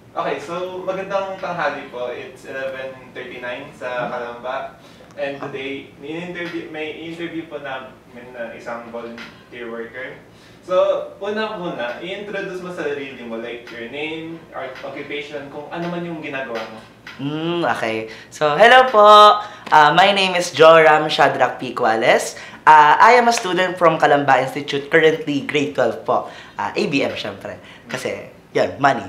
Okay, so magandang tanghali po. It's 11:39 sa Calamba. And today, may interview po namin na isang volunteer worker. So, una-muna, i-introduce mo sa sarili mo, like your name, occupation, kung ano man yung ginagawa mo. Okay. So, hello po. My name is Joram Shadrach P. Cuales. I am a student from Calamba Institute, currently grade 12 po. ABM syempre. Kasi, yan, money.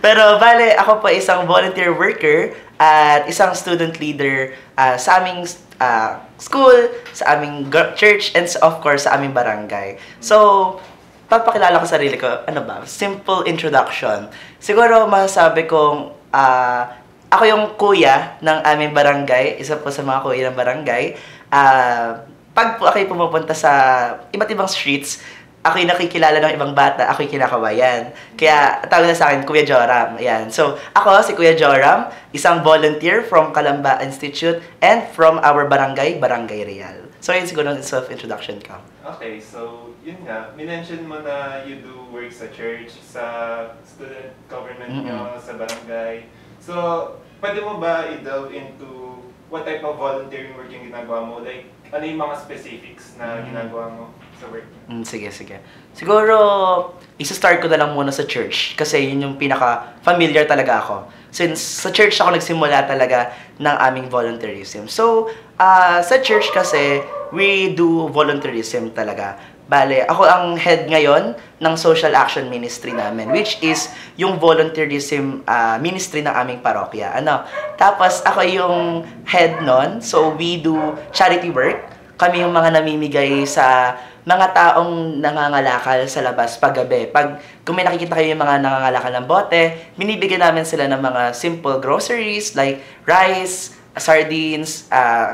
Pero, bale, ako po isang volunteer worker at isang student leader sa aming school, sa aming church, and of course, sa aming barangay. So, papakilala ko sarili ko, ano ba? Simple introduction. Siguro, masasabi kong, ako yung kuya ng aming barangay, isa po sa mga kuya ng barangay. Pag po ako'y pumupunta sa iba't ibang streets, ako'y nakikilala ng ibang bata, ako'y kinakawayan. Kaya tawag na sa akin, Kuya Joram. Ayan. So, ako si Kuya Joram, isang volunteer from Calamba Institute and from our barangay, Barangay Real. So, yun siguro ang self-introduction ko. Okay, so yun nga, minention mo na you do work sa church, sa student government nyo, sa barangay. So, pwede mo ba i-delve into what type of volunteering work yung ginagawa mo? Like, ano yung mga specifics na ginagawa mo sa work? Sige. Siguro, isa-start ko na lang muna sa church kasi yun yung pinaka-familiar talaga ako. Since sa church ako nagsimula talaga ng aming volunteerism. So, sa church kasi, we do volunteerism talaga. Bale, ako ang head ngayon ng social action ministry namin, which is yung volunteerism ministry ng aming parokya. Tapos ako yung head nun, so we do charity work. Kami yung mga namimigay sa mga taong nangangalakal sa labas paggabi. Kung may nakikita kayo yung mga nangangalakal ng bote, binibigyan namin sila ng mga simple groceries like rice, sardines,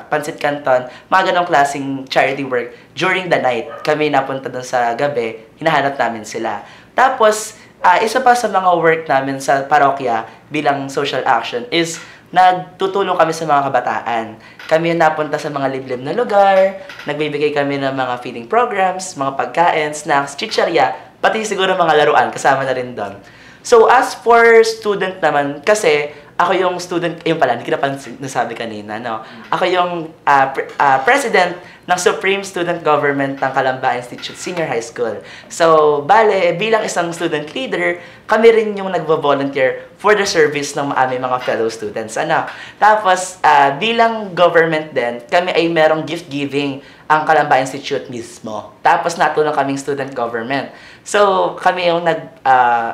pancit canton, mga ganong klaseng charity work during the night. Kami napunta doon sa gabi, hinahanap namin sila. Tapos, isa pa sa mga work namin sa parokya bilang social action is nagtutulong kami sa mga kabataan. Kami yung napunta sa mga liblib na lugar, nagbibigay kami ng mga feeding programs, mga pagkain, snacks, chichirya, pati siguro mga laruan, kasama na rin doon. So, as for student naman, kasi ako yung student, yung pala, hindi ko nasabi kanina, no? Ako yung president ng Supreme Student Government ng Calamba Institute Senior High School. So, bale, bilang isang student leader, kami rin yung nagvo-volunteer for the service ng aming mga fellow students. Tapos, bilang government din, kami ay merong gift giving ang Calamba Institute mismo. Tapos, natulong kaming student government. So, kami yung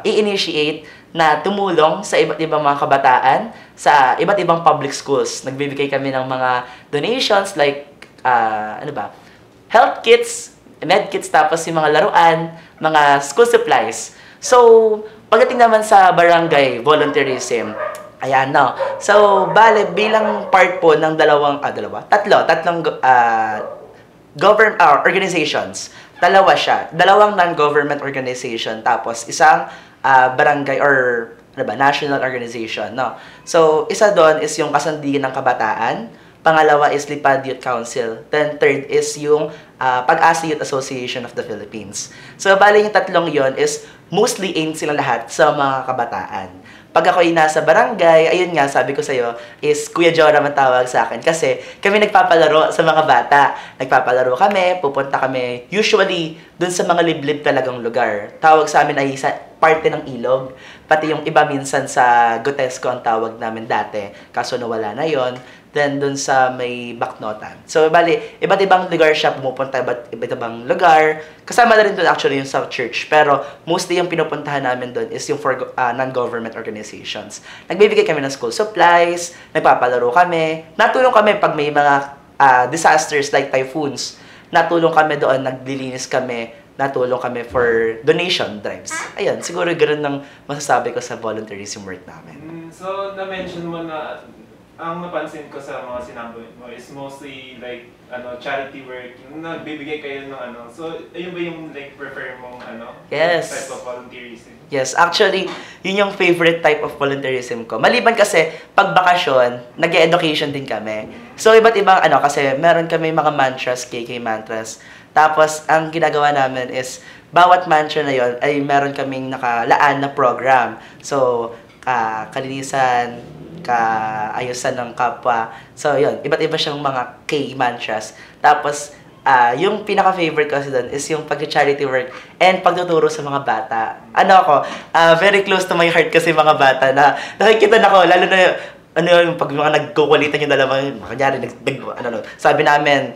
i-initiate na tumulong sa iba't ibang mga kabataan sa iba't ibang public schools. Nagbibigay kami ng mga donations like, health kits, med kits, tapos yung mga laruan, mga school supplies. So, pagdating naman sa barangay volunteerism, ayan, no. So, bale, bilang part po ng tatlong government organizations. Dalawa siya. Dalawang non-government organization, tapos isang barangay or national organization, no? So, isa doon is yung Kasandigan ng Kabataan. Pangalawa is Lipad Youth Council. Then, third is yung Pag-asa Youth Association of the Philippines. So, bali yung tatlong yon is mostly aimed sila lahat sa mga kabataan. Pag ako'y nasa barangay, ayun nga, sabi ko sa'yo, is Kuya Joram ang tawag sa akin. Kasi kami nagpapalaro sa mga bata. Nagpapalaro kami, pupunta kami, usually, dun sa mga liblib talagang lugar. Tawag sa amin ay parte ng ilog. Pati yung iba minsan sa Gotesco ang tawag namin dati. Kaso nawala na yon. Then, dun sa may Baknotan. So, bali, iba't ibang lugar siya pumupunta, iba't ibang lugar. Kasama na rin dun actually yung sa church. Pero, mostly yung pinupuntahan namin dun is yung for non-government organizations. Nagbibigay kami ng school supplies, nagpapalaro kami, natulong kami pag may mga disasters like typhoons. Natulong kami doon, naglilinis kami, natulong kami for donation drives. Ayun, siguro ganoon ang masasabi ko sa volunteerism work namin. So, na-mention mo na ang napansin ko sa mga sinabi mo is mostly like charity work, yung nagbibigay kayo ng So, ayun ba yung like prefer mong Yes. type of volunteerism? Yes, actually, yun yung favorite type of volunteerism ko. Maliban kasi, pag bakasyon, nag-education din kami. So, iba't ibang kasi meron kami mga mantras, KK mantras. Tapos, ang ginagawa namin is, bawat mantra na yon ay meron kaming nakalaan na program. So, kalinisan, kaayusan ng kapwa. So, yun. Iba't iba siyang mga K-mantras. Tapos, yung pinaka-favorite ko kasi doon is yung pag-charity work and pagtuturo sa mga bata. Very close to my heart kasi mga bata na nakikita na ko, lalo na yung pag mga nagkukulitan yung dalawa, kanyari, sabi namin,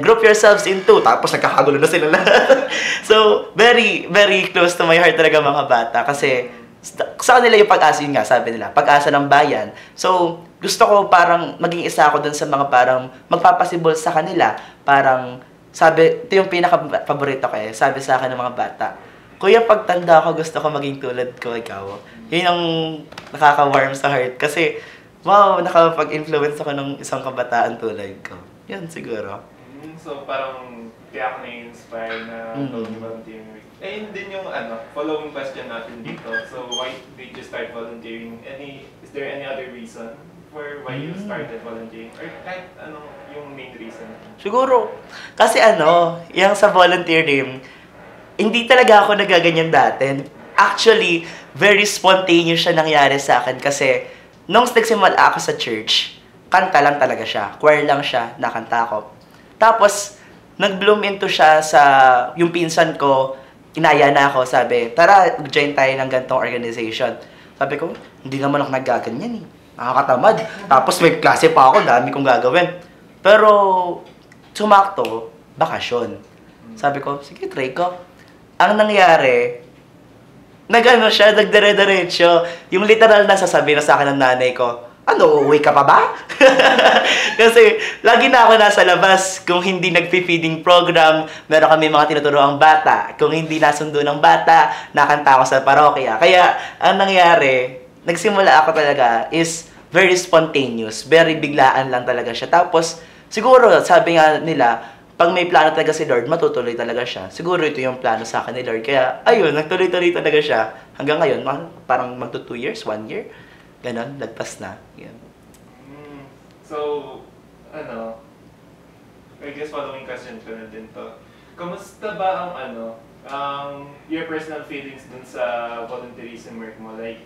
group yourselves in two, tapos nagkakagulo na sila lahat. So, very, very close to my heart talaga mga bata kasi sa kanila yung pag-asa, yun nga, sabi nila, pag-asa ng bayan. So, gusto ko parang maging isa ako dun sa mga parang magpapasibol sa kanila, parang sabi, ito yung pinaka-paborito ko sabi sa akin ng mga bata, Kuya, pagtanda ko, gusto ko maging tulad ko, ikaw. Yun ang nakaka-warm sa heart. Kasi, wow, nakapag-influence ako ng isang kabataan tulad ko. Yan, siguro. So, parang kaya ako na-inspire na gawin volunteering week. Yun din yung following question natin dito. So, why did you start volunteering? Is there any other reason for why you started volunteering? Or kahit yung main reason? Siguro, kasi yung sa volunteering, hindi talaga ako nagaganyan dati. Actually, very spontaneous siya nangyari sa akin kasi nung nagsimula ako sa church, kanta lang talaga siya. Choir lang siya, nakanta ako. Tapos, nag-bloom into siya sa yung pinsan ko, inaya na ako, sabi, tara, join tayo ng ganitong organization. Sabi ko, hindi naman ako nagaganyan nakakatamad. Tapos may klase pa ako, dami kong gagawin. Pero, sumakto, bakasyon. Sabi ko, sige, try ko. Ang nangyari, nagdire-diretso. Yung literal na sasabihin na sa akin ng nanay ko, uuwi ka pa ba? Kasi, lagi na ako nasa labas. Kung hindi nagpi-feeding program, meron kami mga tinuturoang bata. Kung hindi nasundo ng bata, nakanta ako sa parokya. Kaya, ang nangyari, nagsimula ako talaga is very spontaneous. Very biglaan lang talaga siya. Tapos, siguro, sabi nga nila, pag may plano talaga si Lord, matutuloy talaga siya. Siguro ito yung plano sa akin ni Lord. Kaya, ayun, nagtuloy-tuloy talaga siya. Hanggang ngayon, parang magto 2 years, 1 year. Ganon, lagpas na. Yan. So, I guess following question ko na din to. Kamusta ba ang your personal feelings dun sa volunteerism work mo? Like,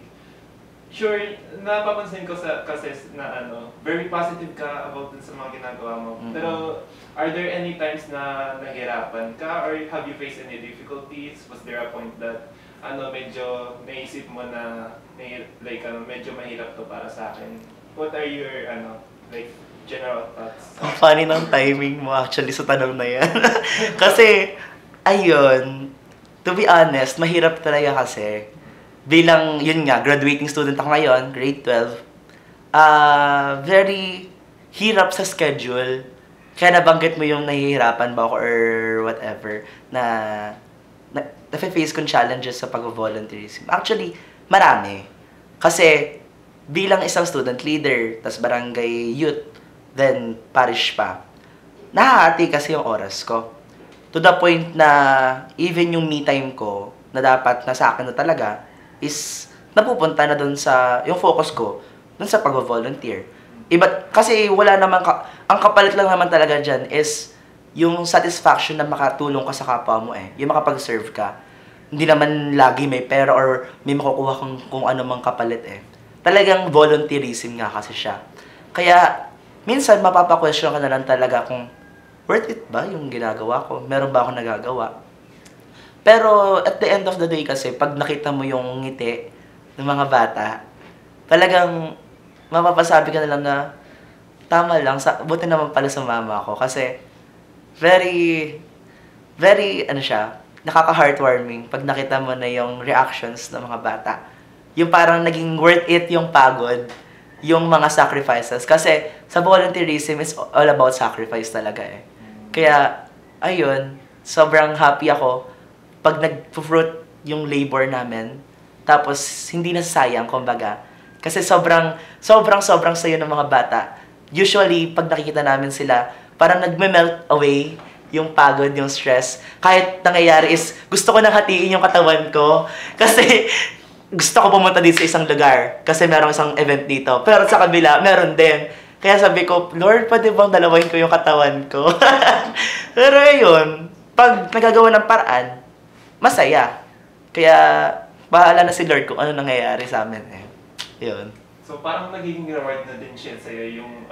sure, napapansin ko kasi na very positive ka about dun sa mga ginagawa mo. Pero, are there any times na nahirapan ka or have you faced any difficulties? Was there a point that medyo naisip mo na medyo mahirap to para sa akin? What are your general thoughts? Ang funny ng timing mo actually sa tanong na yan. Kasi, ayun, to be honest, mahirap talaga kasi. Bilang, yun nga, graduating student ako ngayon, grade 12, very hirap sa schedule. Kaya nabanggit mo yung nahihirapan ba ako or whatever na na-face kong challenges sa pag-volunteerism. Actually, marami. Kasi, bilang isang student leader, tas barangay youth, then parish pa, nahahati kasi yung oras ko. To the point na even yung me time ko, na dapat nasa akin na talaga, is napupunta na dun sa, yung focus ko, dun sa pag-volunteer. Kasi wala naman, ang kapalit lang naman talaga dyan is yung satisfaction na makatulong ka sa kapwa mo yung makapag-serve ka. Hindi naman lagi may pera or may makukuha kung ano mang kapalit Talagang volunteerism nga kasi siya. Kaya, minsan mapapa-question ka na lang talaga kung worth it ba yung ginagawa ko? Meron ba akong nagagawa? Pero at the end of the day kasi, pag nakita mo yung ngiti ng mga bata, talagang mapapasabi ka na lang na tama lang, buti naman pala sa mama ko. Kasi very, very, nakaka-heartwarming pag nakita mo na yung reactions ng mga bata. Yung parang naging worth it yung pagod, yung mga sacrifices. Kasi sa volunteerism is all about sacrifice talaga Kaya, ayun, sobrang happy ako pag nag-fruit yung labor namin. Tapos, hindi nasasayang, kumbaga. Kasi sobrang sayo ng mga bata. Usually, pag nakikita namin sila, parang nagme-melt away yung pagod, yung stress. Kahit nangyayari is, gusto ko nang hatiin yung katawan ko. Kasi, gusto ko pumunta dito sa isang lugar. Kasi merong isang event dito. Pero sa kabila, meron din. Kaya sabi ko, Lord, pwede bang dalawain ko yung katawan ko? Pero ayun, pag nagagawa ng paraan, masaya. Kaya, bahala na si Lord kung ano nangyayari sa amin Yun. So parang nagiging reward na din siya sa'yo yung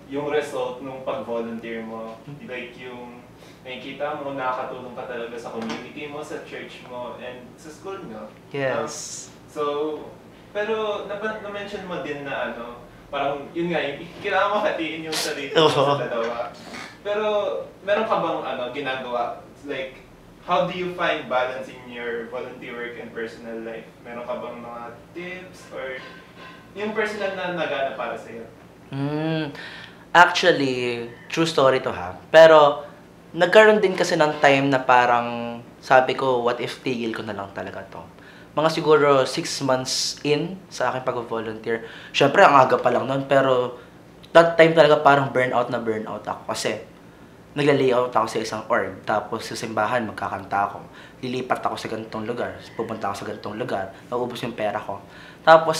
yung result nung pag-volunteer mo. Like yung nakikita mo, nakakatulong ka talaga sa community mo, sa church mo, and sa school nyo. Yes. So, pero na-mention mo din na parang yun nga, kailangan mo hatiin yung sarili mo sa dalawa. Pero meron ka bang ginagawa? Like, how do you find balance in your volunteer work and personal life? Meron ka bang mga tips or yung personal na nagana para sa'yo? Actually, true story to ha. Pero, nagkaroon din kasi ng time na parang sabi ko, what if tigil ko na lang talaga to? Mga siguro 6 months in sa aking pag-volunteer. Syempre, ang aga pa lang noon, pero that time talaga parang burnout ako. Kasi, nagla-layout ako sa isang org, tapos sa simbahan, magkakanta ako. Lilipat ako sa ganitong lugar, pupunta ako sa ganitong lugar, naubos yung pera ko. Tapos,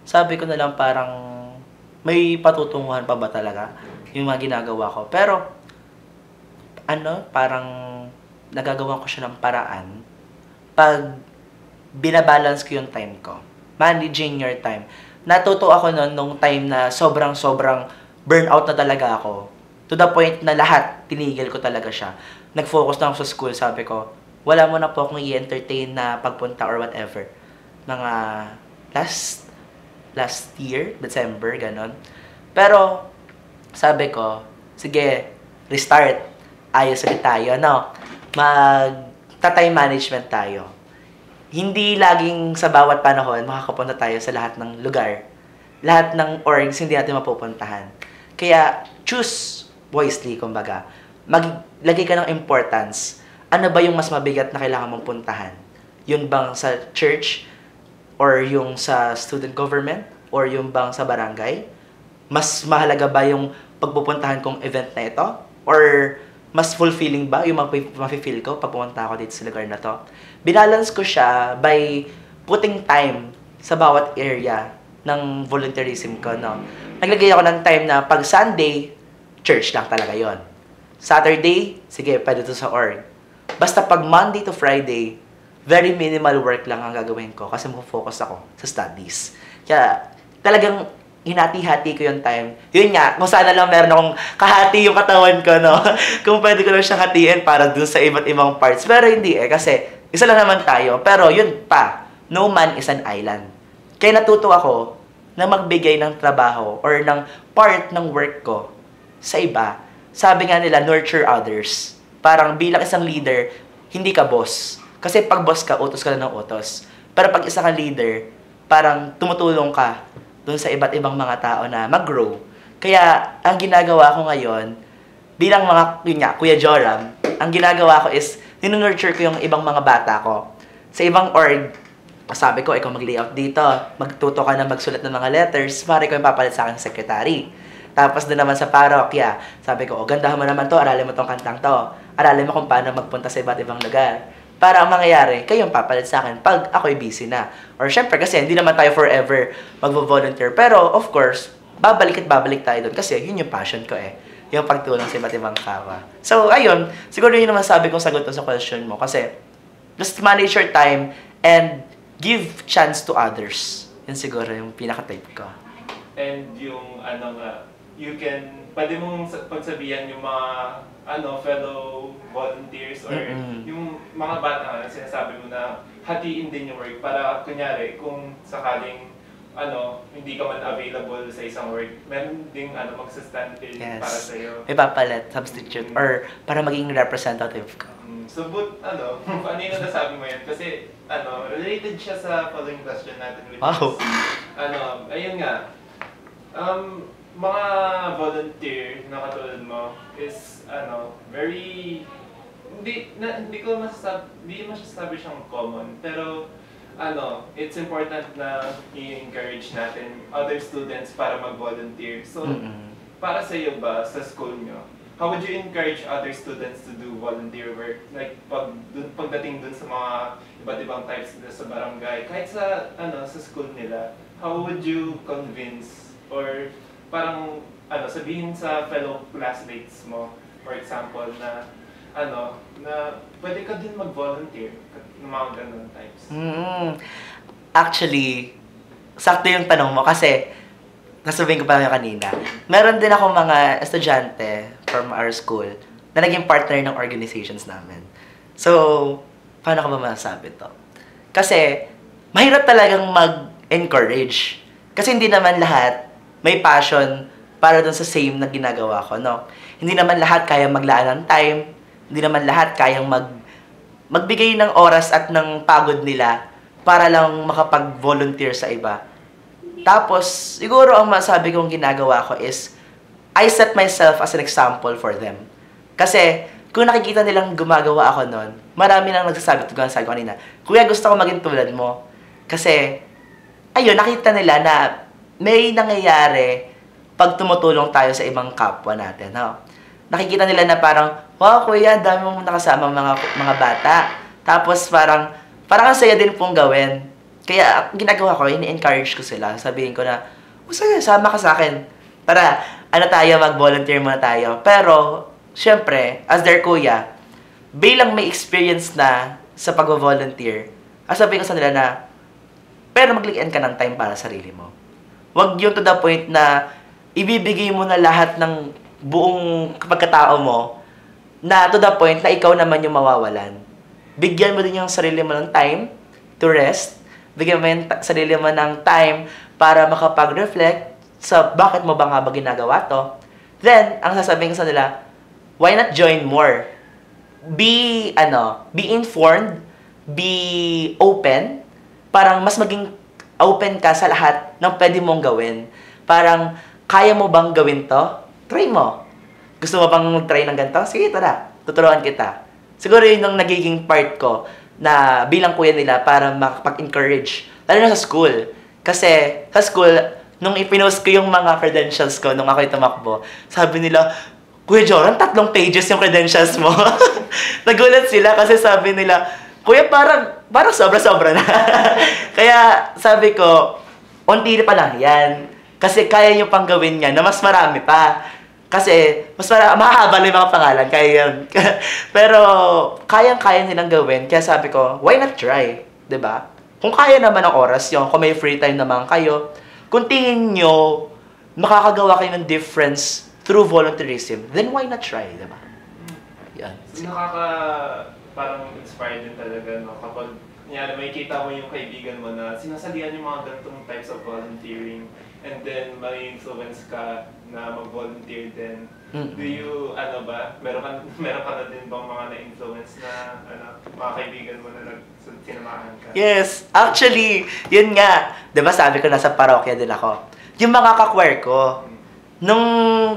sabi ko na lang parang may patutunguhan pa ba talaga yung mga ginagawa ko. Pero, parang nagagawa ko siya ng paraan pag binabalance ko yung time ko. Managing your time. Natuto ako noon nung time na sobrang burnout na talaga ako. To the point na lahat, tinigil ko talaga siya. Nag-focus na ako sa school, sabi ko, wala mo na po akong i-entertain na pagpunta or whatever. Mga last year, December, ganon. Pero, sabi ko, sige, restart. Ayos ulit tayo, no? Mag-time management tayo. Hindi laging sa bawat panahon, makakapunta tayo sa lahat ng lugar. Lahat ng orgs, hindi natin mapupuntahan. Kaya, choose wisely, kumbaga. Maglagay ka ng importance. Ano ba yung mas mabigat na kailangan mong puntahan? Yun bang sa church? Or yung sa student government? Or yung bang sa barangay? Mas mahalaga ba yung pagpupuntahan kong event na ito? Or mas fulfilling ba yung mafe-feel ko pag pumunta ako dito sa lugar na to? Binalance ko siya by putting time sa bawat area ng volunteerism ko, no? Naglagay ako ng time na pag Sunday, church lang talaga yon. Saturday, sige, pwede to sa org. Basta pag Monday to Friday, very minimal work lang ang gagawin ko kasi mag-focus ako sa studies. Kaya talagang hinati-hati ko yung time. Yun nga, kung sana lang meron akong kahati yung katawan ko, no? Kung pwede ko lang siyang hatiin para dun sa iba't ibang parts. Pero hindi kasi isa lang naman tayo. Pero yun pa, no man is an island. Kaya natuto ako na magbigay ng trabaho or ng part ng work ko sa iba. Sabi nga nila, nurture others. Parang bilang isang leader, hindi ka boss. Kasi pag boss ka, utos ka lang ng utos. Pero pag isa kang leader, parang tumutulong ka dun sa iba't ibang mga tao na mag-grow. Kaya, ang ginagawa ko ngayon, bilang Kuya Joram, ang ginagawa ko is, ninunurture ko yung ibang mga bata ko. Sa ibang org, sabi ko, ikaw mag-layout dito, magtuto ka na magsulat ng mga letters, pare ko yung papalit sa akin sa secretary. Tapos doon naman sa parokya, sabi ko, gandahan mo naman to, aralin mo tong kantang to. Aralin mo kung paano magpunta sa iba't ibang lugar. Para ang mangyayari, kayong papalit sa akin pag ako'y busy na. Or syempre, kasi hindi naman tayo forever magvo-volunteer. Pero, of course, babalik tayo doon. Kasi yun yung passion ko eh. Yung pagtulong sa iba't ibang kawa. So, ayun. Siguro yun naman sabi kong sagot sa question mo. Kasi, just manage your time and give chance to others. Yun siguro yung pinaka-type ko. And yung pwede mong pagsabihan yung mga fellow volunteers or yung mga bata na sinasabi mo na hatiin din yung work para kunyari kung sakaling hindi ka man available sa isang work, meron ding magsa-stand in para sa iyo. May papalit, substitute, or para maging representative ka. So, paano yung nasabi mo yan? Kasi, related siya sa following question natin, which is, ayun nga, mga volunteer na katulad mo is very hindi masasabi siyang common, pero it's important na i-encourage natin other students para mag-volunteer. So para sa iyo ba sa school nyo, how would you encourage other students to do volunteer work? Like pagdating dun sa mga iba't ibang types sa barangay, kahit sa sa school nila, how would you convince or parang sabihin sa fellow classmates mo, for example, na na pwede ka din mag-volunteer ng mga ganun types? Actually, sakto yung tanong mo kasi nasabihin ko pa yung kanina. Meron din ako mga estudyante from our school na naging partner ng organizations namin. So, paano ko ba masasabi to? Kasi, mahirap talagang mag-encourage. Kasi hindi naman lahat may passion para dun sa same na ginagawa ko, no? Hindi naman lahat kayang maglaan ng time, hindi naman lahat kayang magbigay ng oras at ng pagod nila para lang makapag-volunteer sa iba. Tapos, siguro ang masabi kong ginagawa ko is, I set myself as an example for them. Kasi, kung nakikita nilang gumagawa ako nun, marami nang nagsasabi, tulad sabi ko kanina, Kuya, gusto ko maging tulad mo. Kasi, ayun, nakita nila na may nangyayari pag tumutulong tayo sa ibang kapwa natin. No? Nakikita nila na parang, wow, Kuya, dami mong nakasama mga bata. Tapos parang ang saya din pong gawin. Kaya, ginagawa ko, ini-encourage ko sila. Sabihin ko na, sige, sama ka sa akin. Tara, mag-volunteer muna tayo. Pero, syempre, as their kuya, bilang may experience na sa pag-volunteer, sabihin ko sa nila na, pero magligyan ka ng time para sa sarili mo. Huwag yun to the point na ibibigay mo na lahat ng buong pagkatao mo na to the point na ikaw naman yung mawawalan. Bigyan mo din yung sarili mo ng time to rest. Bigyan mo yung sarili mo ng time para makapag-reflect sa bakit mo ba nga ba ginagawa to. Then, ang sasabihin ko sa nila, why not join more? Be informed, be open, parang mas maging open ka sa lahat ng pwede mong gawin. Parang, kaya mo bang gawin to? Try mo. Gusto mo bang try ng ganito? Sige, tara. Tuturuan kita. Siguro yun yung nagiging part ko na bilang kuya nila para makapag-encourage. Lalo na sa school. Kasi sa school, nung ipinost ko yung mga credentials ko nung ako'y tumakbo, sabi nila, Kuya Joran, 3 pages yung credentials mo. Nagulat sila kasi sabi nila, Kuya, parang sobra-sobra na. Kaya sabi ko, unti pa lang yan. Kasi kaya nyo pang gawin yan na mas marami pa. Kasi, mahahaba lang yung mga pangalan, kaya yan. Pero, kayang-kaya nilang gawin. Kaya sabi ko, why not try? 'Di ba? Kung kaya naman ang oras yun, kung may free time naman kayo, kung tingin nyo, makakagawa kayo ng difference through volunteerism, then why not try? 'Di ba? Yan. Parang inspired din talaga, no? Kapag may kita mo yung kaibigan mo na sinasalihan yung mga ganitong types of volunteering, and then may influence ka na mag-volunteer din. Mm-hmm. Do you, meron ka na din bang mga na-influence na, mga kaibigan mo na sinamahan ka? Yes, actually, yun nga. Diba sabi ko, nasa parokya din ako. Yung mga kakwer ko, nung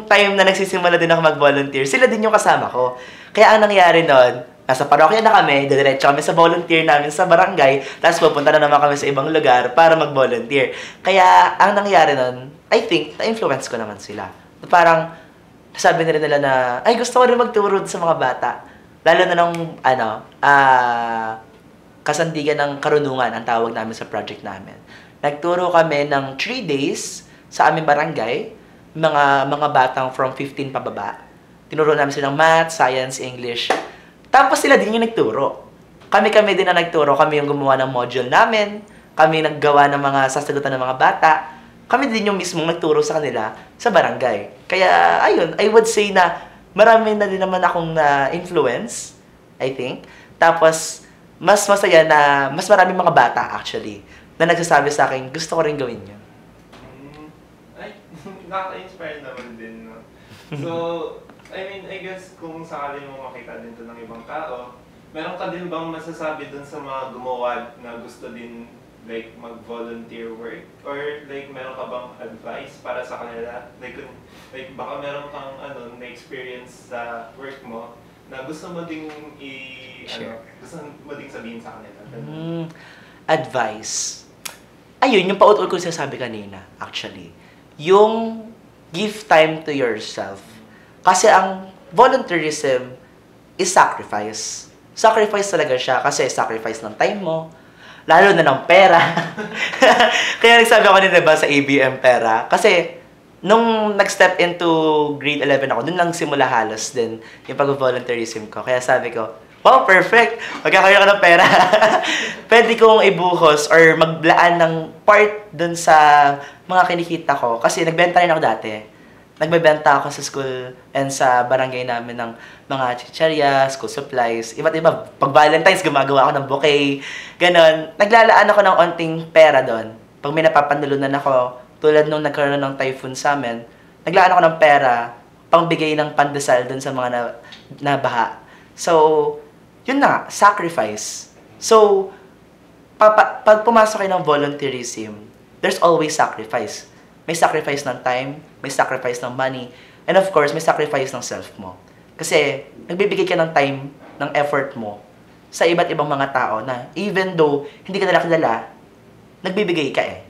time na nagsisimula din ako mag-volunteer, sila din yung kasama ko. Kaya ang nangyari nun, nasa parokya na kami, diretso kami sa volunteer namin sa barangay, tapos pupunta na naman kami sa ibang lugar para mag-volunteer. Kaya, ang nangyari nun, I think, na-influence ko naman sila. Parang, sabi na rin nila na, ay, gusto ko rin magturo sa mga bata. Lalo na nung, kasandigan ng karunungan, ang tawag namin sa project namin. Nagturo kami ng 3 days sa aming barangay, mga batang from 15 pababa. Tinuro namin silang math, science, English. Tapos sila din yung nagturo. Kami din na nagturo. Kami yung gumawa ng module namin. Kami naggawa ng mga sasagutan ng mga bata. Kami din yung mismong nagturo sa kanila sa barangay. Kaya, ayun, I would say na marami na din naman akong na-influence, I think. Tapos, mas masaya na mas maraming mga bata, actually, na nagsasabi sa akin, gusto ko rin gawin yun. Ay, nakaka-inspire naman din, no? So, I guess kung sakali mo makita din to ng ibang tao, meron ka din bang masasabi dun sa mga gumawa na gusto din like mag-volunteer work? Or like meron ka bang advice para sa kanila? Like baka meron kang na-experience sa work mo na gusto mo ding gusto mo ding sabihin sa kanila? Advice. Ayun, yung paut-ul ko sinasabi kanina, actually. Yung give time to yourself. Kasi ang volunteerism is sacrifice. Sacrifice talaga siya kasi sacrifice ng time mo, lalo na ng pera. Kaya nagsabi ako din, diba, sa ABM pera. Kasi, nung nag-step into grade 11 ako, dun lang simula halos din yung pag-volunteerism ko. Kaya sabi ko, Wow, perfect. Magkakaroon ka ng pera. Pwede kong ibuhos or maglaan ng part dun sa mga kinikita ko. Kasi nagbenta rin ako dati. Nagbebenta ako sa school and sa barangay namin ng mga chicheria, school supplies, iba't iba. Pag Valentine's, gumagawa ako ng bouquet. Ganon. Naglalaan ako ng onting pera doon. Pag may napapanulunan ako, tulad nung nagkaroon ng typhoon sa amin, naglaan ako ng pera, pangbigay ng pandesal doon sa mga nabaha. So, yun na, sacrifice. So, pag pumasok kayo ng volunteerism, there's always sacrifice. May sacrifice ng time, may sacrifice ng money, and of course, may sacrifice ng self mo. Kasi, nagbibigay ka ng time, ng effort mo, sa iba't ibang mga tao na even though hindi ka nila kilala, nagbibigay ka eh.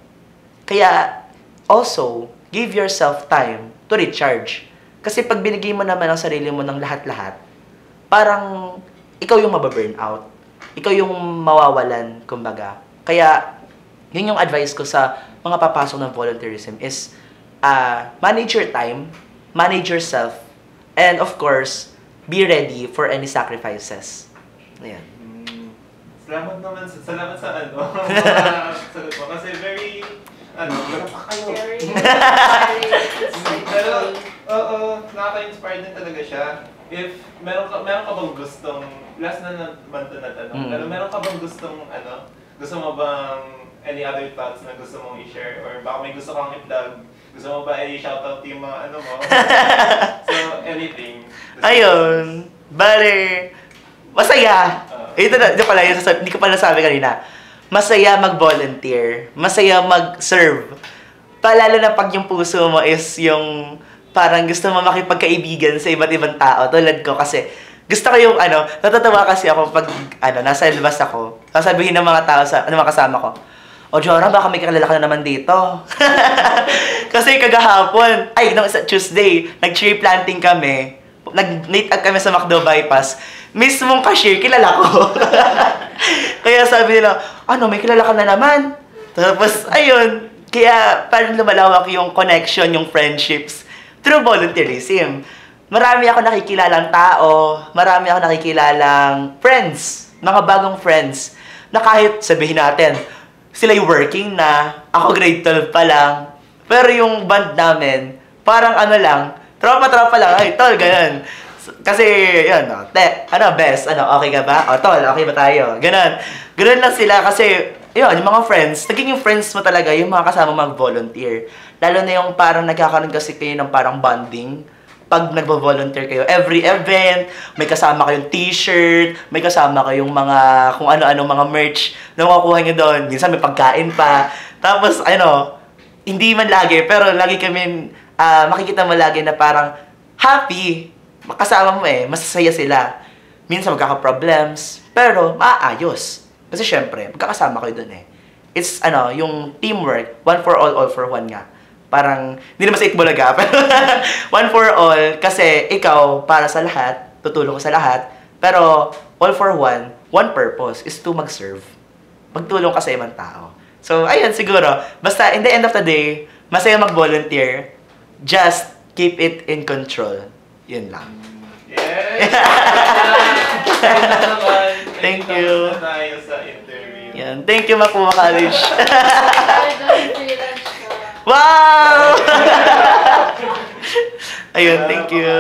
Kaya, also, give yourself time to recharge. Kasi pag binigay mo naman ang sarili mo ng lahat-lahat, parang ikaw yung mababurn out. Ikaw yung mawawalan, kumbaga. Kaya, yun yung advice ko sa mga papasok ng volunteerism is manage your time, manage yourself, and of course, be ready for any sacrifices. Ayan. Salamat naman salamat sa mga sagot mo. Kasi very, Very inspiring. pero, oo, nakaka-inspire din talaga siya. If meron ka bang gustong, last na naman ito na tanong, pero meron ka bang gustong, gusto mo bang any other thoughts na gusto mong i-share? Or baka may gusto kang i-plug? Gusto mo ba i-shoutout yung mga mo? So, anything. Ayun. Bale, masaya. Ito na, hindi ko pala nasabi kanina. Masaya mag-volunteer. Masaya mag-serve. Palalo na pag yung puso mo is yung parang gusto mo makipagkaibigan sa iba't ibang tao. Tulad ko kasi gusto ko yung natatawa kasi ako pag nasa labas ako. Sasabihin ng mga tao mga kasama ko, "O Jora, baka may kakilala ka na naman dito." Kasi kagahapon, nung Tuesday, nag-tree planting kami. Nag-meet up kami sa McDo Bypass. Mismong cashier, kilala ko. Kaya sabi nila, may kilala ka na naman. Tapos, ayun. Kaya parang lumalawak yung connection, yung friendships through volunteerism. Marami ako nakikilalang tao, marami ako nakikilalang friends, mga bagong friends, na kahit sabihin natin, sila yung working na, ako grade 12 pa lang. Pero yung band namin, parang lang, tropa-tropa lang, ay tol, ganun. Kasi, yun, best, okay ka ba? O tol, okay ba tayo? Ganun lang sila kasi, yun, yung mga friends, naging friends mo talaga yung mga kasama mag-volunteer. Lalo na yung parang nagkakaroon kasi kayo ng parang bonding. Pag nagvo-volunteer kayo, every event, may kasama kayong t-shirt, may kasama kayong mga, kung ano-ano, mga merch na makukuha nyo doon. Minsan may pagkain pa. Tapos, hindi man lagi, pero lagi kami, makikita mo lagi na parang happy. Kasama mo masasaya sila. Minsan magkaka-problems, pero maayos. Kasi syempre, magkakasama kayo doon It's, yung teamwork, one for all for one nga. Parang, hindi naman sa Itbulaga, pero one for all, kasi ikaw, para sa lahat, tutulong ko sa lahat, pero all for one purpose is to mag-serve. Magtulong ka sa ibang tao. So, ayun, siguro, basta in the end of the day, masaya mag-volunteer, just keep it in control. Yun lang. Yes! Thank you. Na tayo sa interview. Yan. Thank you, Makuma College. Freelance ka. Wow! Ayun, thank you.